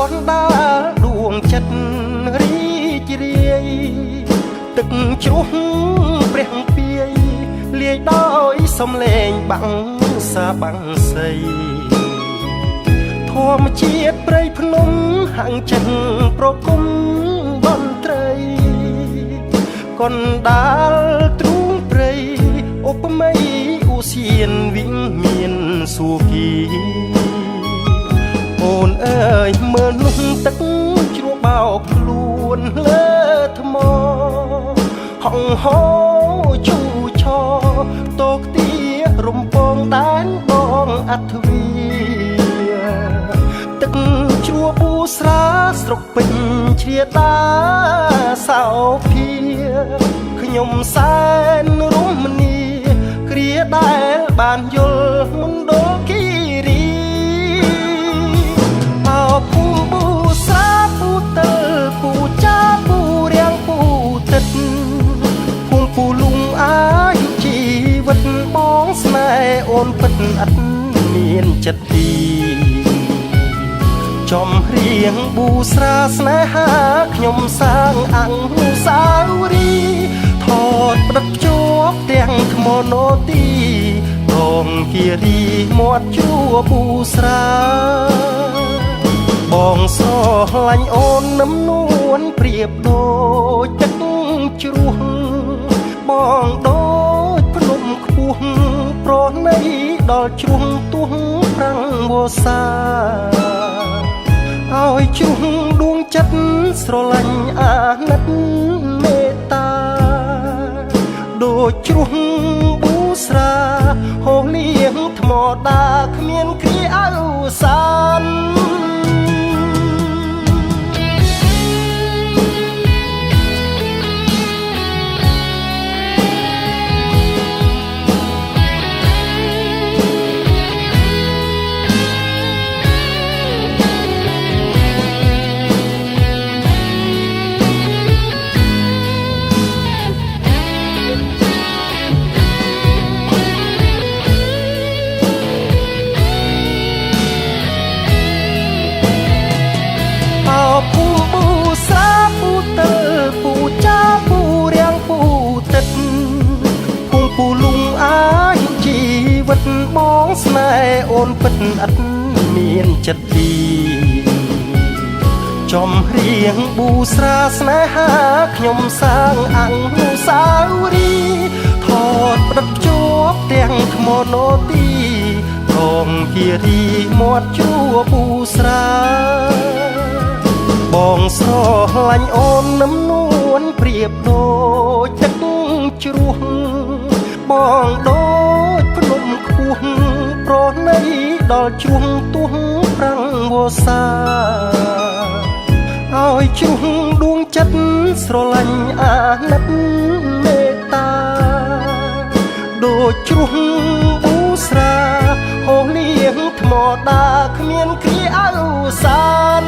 នដាលដួងចិត្តរីករាយទឹកជ្រោះព្រះពាយលាយដោយសំឡេងបាំងសាបាំងសីធម្មជាតិព្រៃភ្នំហាងចិនប្រគំតន្ត្រីកណ្ដាលទ្រូងព្រៃឧបម័យឧសៀនវិញ្មានសួគីអូនអើយមើលនោះទឹកជ្រោះបោកខ្លួនលើថ្មហងហោជូឆោតោកទារំពងដែនបងអធវីទឹកជ្រោះពូស្រាស្រុកពេញជ្រាតាសោភាខ្ញុំសែនរំមនីគ្រាដែលបានយល់មណ្ឌលគិរីអោពូប៊ូសាពូតើពូចាពូរៀងពូទឹកភូមិពូលំអាយជីវិតបងស្នេហ៍អូនពិតអត់មានចិត្តទីចំរៀងប៊ូស្រាស្នេហាខ្ញុំសាងអនុស្សាវរីយ៍ថតផ្ដិតជាប់ទាំងថ្មណូទីដងគិរីមាត់ជួប៊ូស្រាបងស្រឡាញ់អូននឹមនួនប្រៀបដូចទឹកជ្រោះបងដូចភ្នំខ្ពស់ប្រណីដល់ជ្រុងទួងប្រាំងវស្សាឲ្យជ្រុងដួងចិត្តស្រឡាញ់អាណិតមេត្តាដូចជ្រុងប៊ូស្រាហូរលៀងថ្មដាគ្មានគ្រាអវសានពូប៊ូស្រាពូតើពូចាពូរៀងពូទឹកភូមិពូលំអាយជីវិតបងស្នេហ៍អូនពិតអត់មានចិត្តទីចំរៀងប៊ូស្រាស្នេហាខ្ញុំសាងអនុស្សាវរីយ៍ថតផ្ដិតជាប់ទាំងថ្មណូទីដងគិរីមាត់ជួបប៊ូស្រាបងស្រឡាញ់អូននឹមនួនប្រៀបដូចទឹកជ្រោះបងដូចភ្នំខ្ពស់ប្រណីដល់ជ្រុងទួងប្រាំងវស្សាឲ្យជ្រុងដួងចិត្តស្រឡាញ់អាណិតមេត្តាដូចជ្រុងប៊ូស្រាហូរលៀងថ្មដាគ្មានគ្រាអវសាន